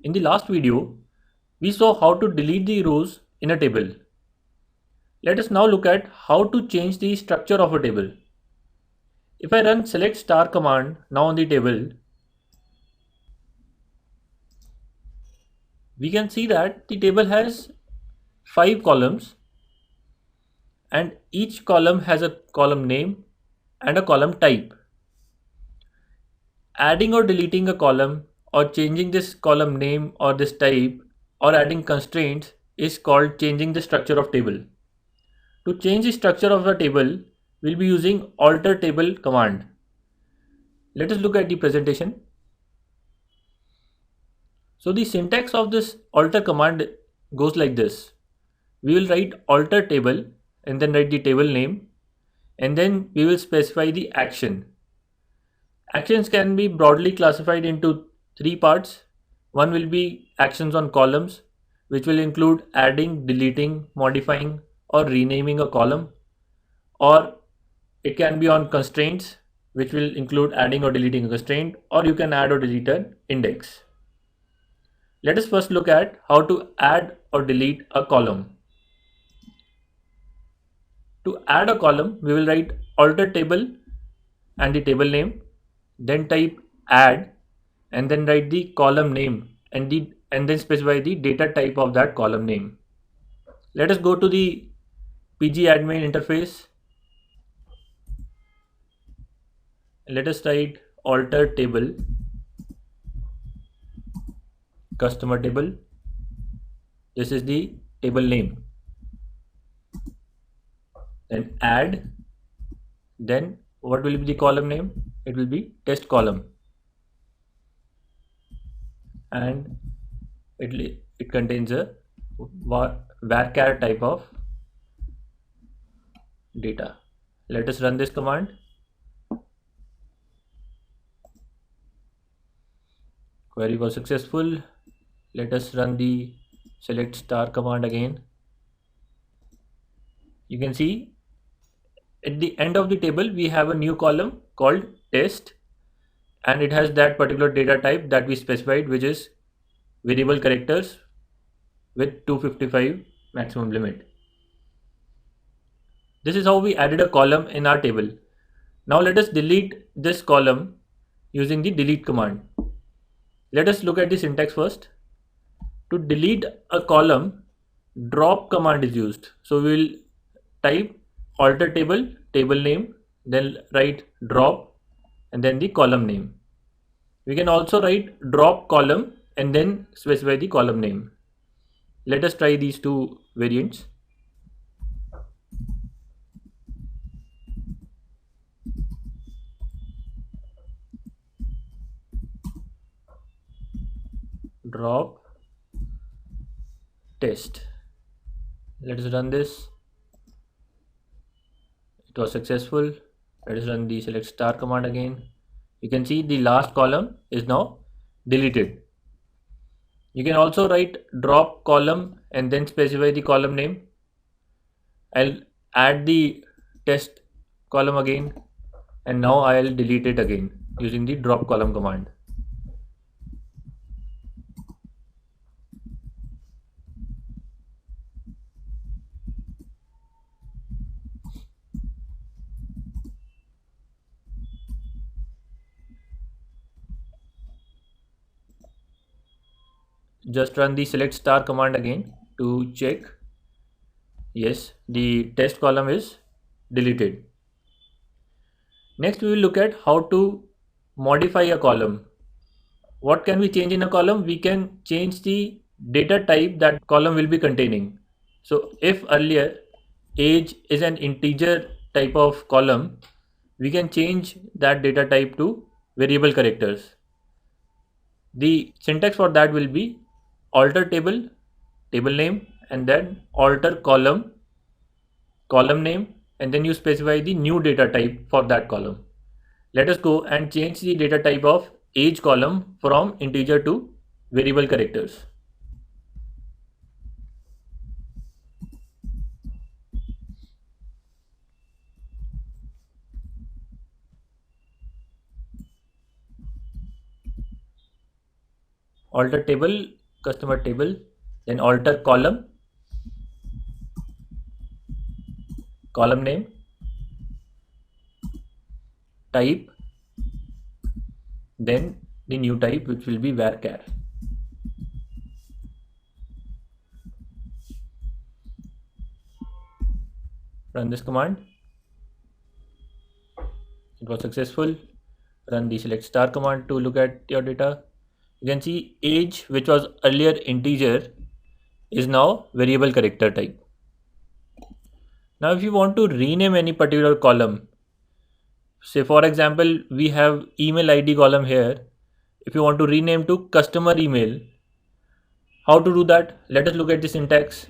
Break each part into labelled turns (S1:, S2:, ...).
S1: In the last video, we saw how to delete the rows in a table. Let us now look at how to change the structure of a table. If I run select star command now on the table, we can see that the table has 5 columns and each column has a column name and a column type. Adding or deleting a column or changing this column name or this type or adding constraints is called changing the structure of table. To change the structure of a table, we'll be using alter table command. Let us look at the presentation. So the syntax of this alter command goes like this. We will write alter table and then write the table name, and then we will specify the action. Actions can be broadly classified into three parts. One will be actions on columns, which will include adding, deleting, modifying, or renaming a column. Or it can be on constraints, which will include adding or deleting a constraint, or you can add or delete an index. Let us first look at how to add or delete a column. To add a column, we will write alter table and the table name, then type add and then write the column name and then specify the data type of that column name. Let us go to the pgadmin interface. Let us write alter table customer table. This is the table name. Then add. Then what will be the column name? It will be test column, and it contains a varchar type of data. Let us run this command. Query was successful. Let us run the select star command again. You can see at the end of the table we have a new column called test, and it has that particular data type that we specified, which is variable characters with 255 maximum limit. This is how we added a column in our table. Now let us delete this column using the delete command. Let us look at the syntax first. To delete a column, drop command is used. So we will type alter table, table name, then write drop and then the column name. We can also write drop column and then specify the column name. Let us try these two variants. Drop test. Let us run this. It was successful. Let us run the select star command again. You can see the last column is now deleted. You can also write drop column and then specify the column name. I'll add the test column again, and now I'll delete it again using the drop column command. Just run the select star command again to check. Yes, the test column is deleted. Next, we will look at how to modify a column. What can we change in a column? We can change the data type that column will be containing. So if earlier age is an integer type of column, we can change that data type to variable characters. The syntax for that will be alter table, table name, and then alter column, column name, and then you specify the new data type for that column. Let us go and change the data type of age column from integer to variable characters. alter table, customer table, then alter column, column name, type, then the new type which will be varchar. Run this command. It was successful. Run the select star command to look at your data. You can see age, which was earlier integer, is now variable character type. Now if you want to rename any particular column, say for example we have email ID column here. If you want to rename to customer email, how to do that? Let us look at the syntax.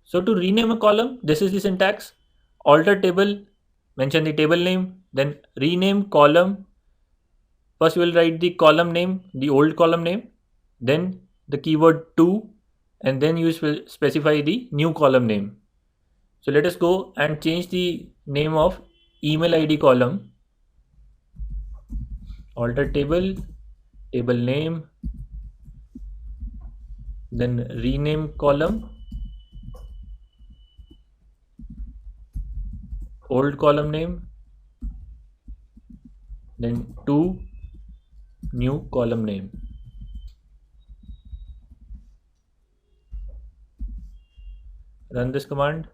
S1: So to rename a column, this is the syntax. Alter table, mention the table name, then rename column. First you will write the column name, the old column name, then the keyword to, and then you will specify the new column name. So let us go and change the name of email ID column. Alter table, table name, then rename column, old column name, then to, new column name. Run this command.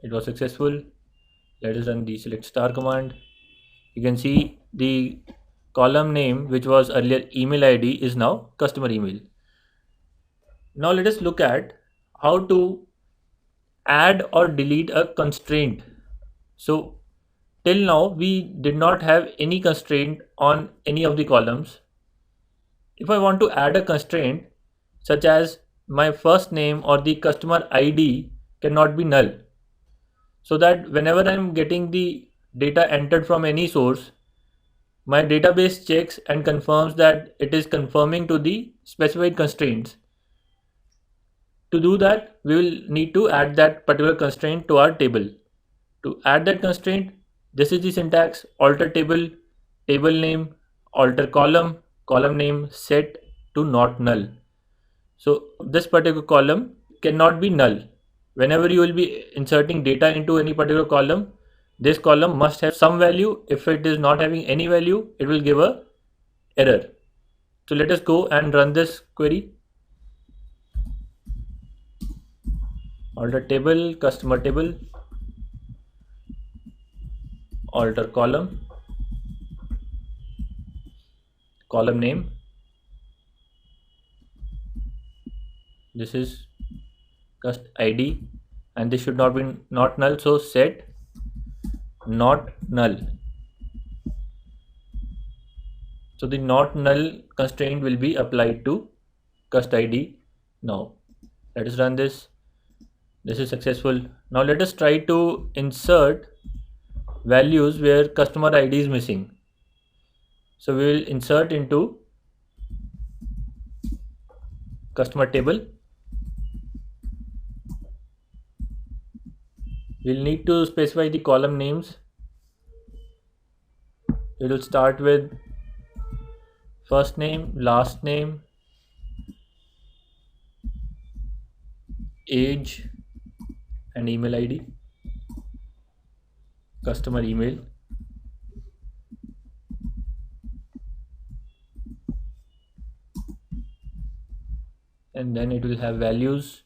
S1: It was successful. Let us run the select star command. You can see the column name, which was earlier email ID, is now customer email. Now let us look at how to add or delete a constraint. So till now we did not have any constraint on any of the columns. If I want to add a constraint such as my first name or the customer ID cannot be null, so that whenever I'm getting the data entered from any source, my database checks and confirms that it is conforming to the specified constraints. To do that, we will need to add that particular constraint to our table. To add that constraint, this is the syntax: alter table, table name, alter column, column name set to not null. So this particular column cannot be null. Whenever you will be inserting data into any particular column, this column must have some value. If it is not having any value, it will give a error. So let us go and run this query. Alter table, customer table, alter column, column name. This is cust ID, and this should not be not null, so set not null. So the not null constraint will be applied to cust ID now. Let us run this. This is successful. Now let us try to insert values where customer ID is missing. So we will insert into customer table. We'll need to specify the column names. It will start with first name, last name, age, and email ID, customer email. And then it will have values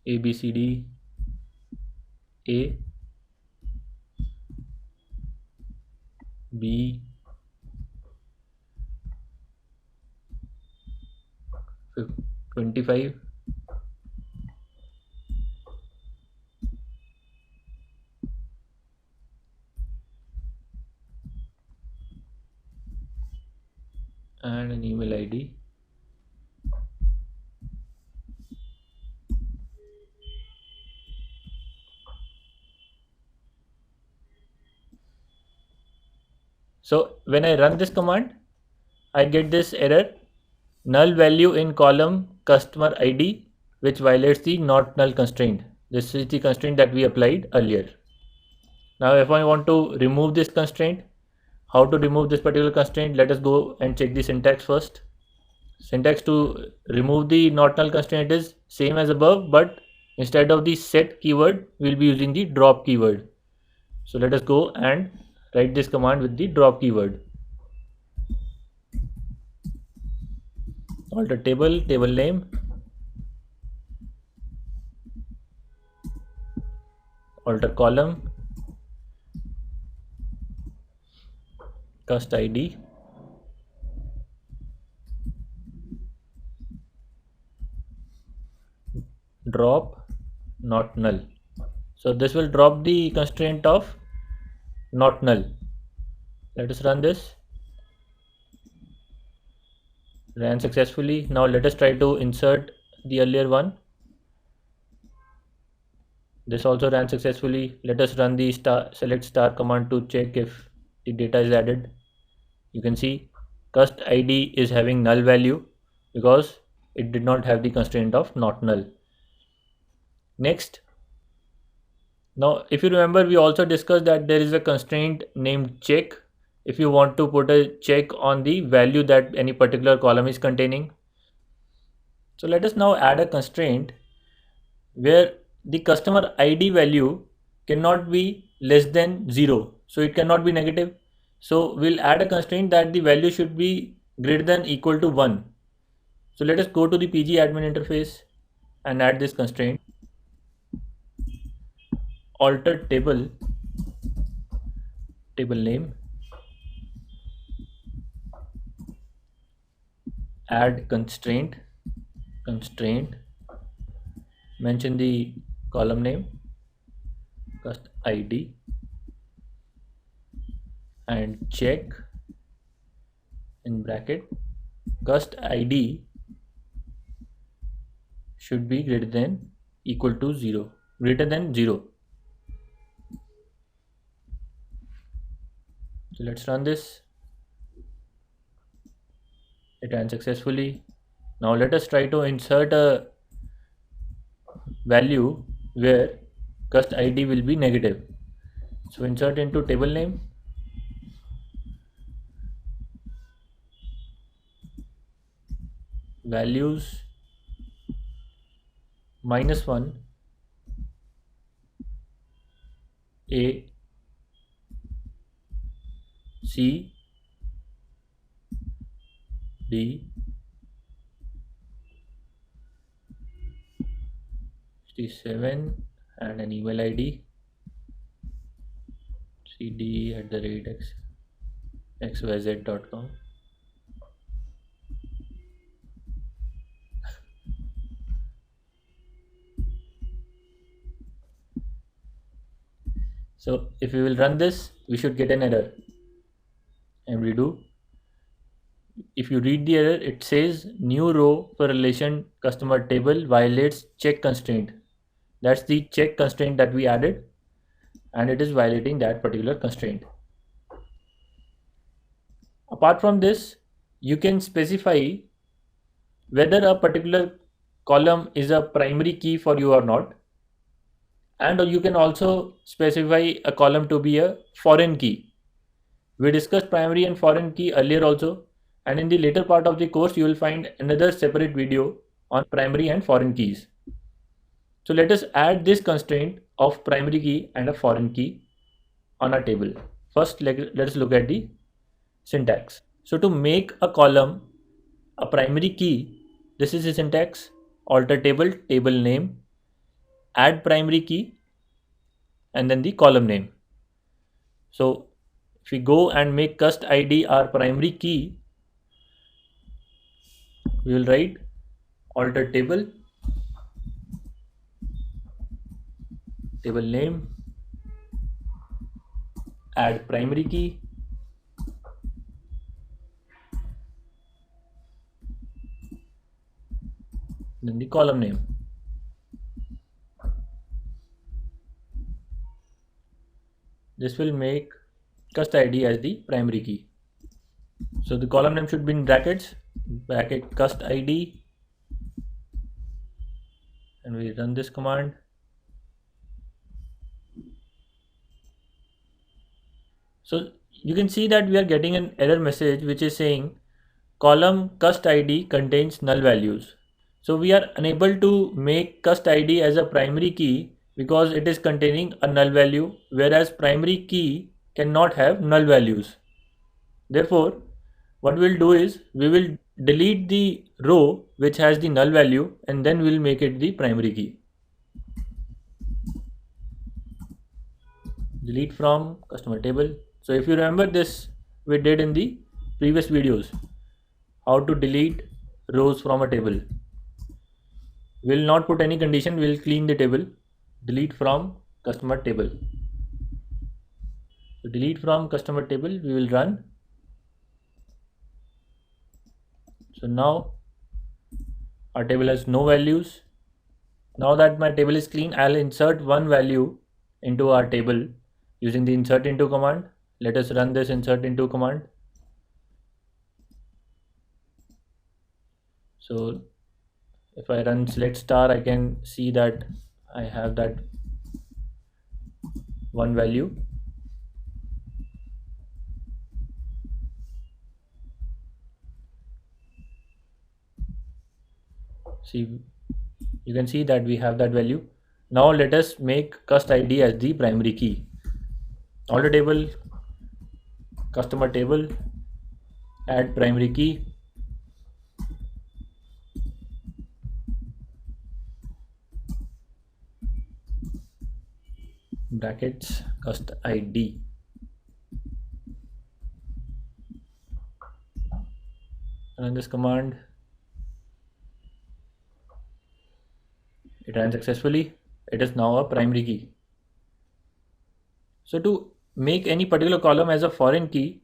S1: A, B, C, D, A, B, 25, and an email ID. So when I run this command, I get this error: null value in column customer ID, which violates the not null constraint. This is the constraint that we applied earlier. Now if I want to remove this constraint, how to remove this particular constraint, let us go and check the syntax first. Syntax to remove the not null constraint is same as above, but instead of the set keyword, we'll be using the drop keyword. So let us go and write this command with the drop keyword. Alter table, table name, alter column, cust id, drop not null. So this will drop the constraint of not null. Let us run this. Ran successfully. Now let us try to insert the earlier one. This also ran successfully. Let us run the select star command to check if the data is added. You can see cust id is having null value because it did not have the constraint of not null. Next, now if you remember, we also discussed that there is a constraint named check if you want to put a check on the value that any particular column is containing. So let us now add a constraint where the customer ID value cannot be less than 0. So it cannot be negative. So we'll add a constraint that the value should be greater than equal to 1. So let us go to the PG admin interface and add this constraint. Alter table, table name, add constraint, constraint, mention the column name, cust ID, and check in bracket cust ID should be greater than equal to 0, greater than 0. So let's run this. It ran successfully. Now let us try to insert a value where cust ID will be negative. So insert into table name, values -1, A, C, D, 67, and an email ID cd@xyz.com. So if we will run this, we should get an error and redo. If you read the error, it says new row for relation customer table violates check constraint. That's the check constraint that we added, and it is violating that particular constraint. Apart from this, you can specify whether a particular column is a primary key for you or not, and you can also specify a column to be a foreign key. We discussed primary and foreign key earlier also, and in the later part of the course you will find another separate video on primary and foreign keys. So let us add this constraint of primary key and a foreign key on our table. First, let us look at the syntax. So to make a column a primary key, this is the syntax: alter table, table name, add primary key, and then the column name. So if we go and make cust ID our primary key, we will write alter table, table name, add primary key, then the column name. This will make cust ID as the primary key. So the column name should be in brackets, bracket cust ID, and we run this command. So you can see that we are getting an error message which is saying column cust id contains null values. So we are unable to make cust id as a primary key because it is containing a null value, whereas primary key cannot have null values. Therefore, what we'll do is we will delete the row which has the null value and then we'll make it the primary key. Delete from customer table. So if you remember this, we did in the previous videos how to delete rows from a table. We'll not put any condition, we'll clean the table. Delete from customer table. So delete from customer table, we will run. So now our table has no values. Now that my table is clean, I'll insert one value into our table using the insert into command. Let us run this insert into command. So if I run select star, I can see that I have that one value. See, you can see that we have that value. Now let us make cust id as the primary key. Order table, customer table, add primary key. Brackets cust id. Run this command. It ran successfully. It is now a primary key. So to make any particular column as a foreign key,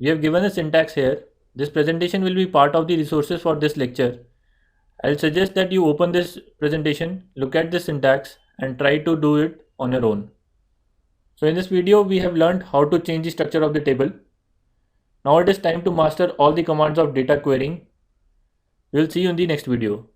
S1: we have given a syntax here. This presentation will be part of the resources for this lecture. I'll suggest that you open this presentation, look at the syntax and try to do it on your own. So in this video, we have learned how to change the structure of the table. Now it is time to master all the commands of data querying. We'll see you in the next video.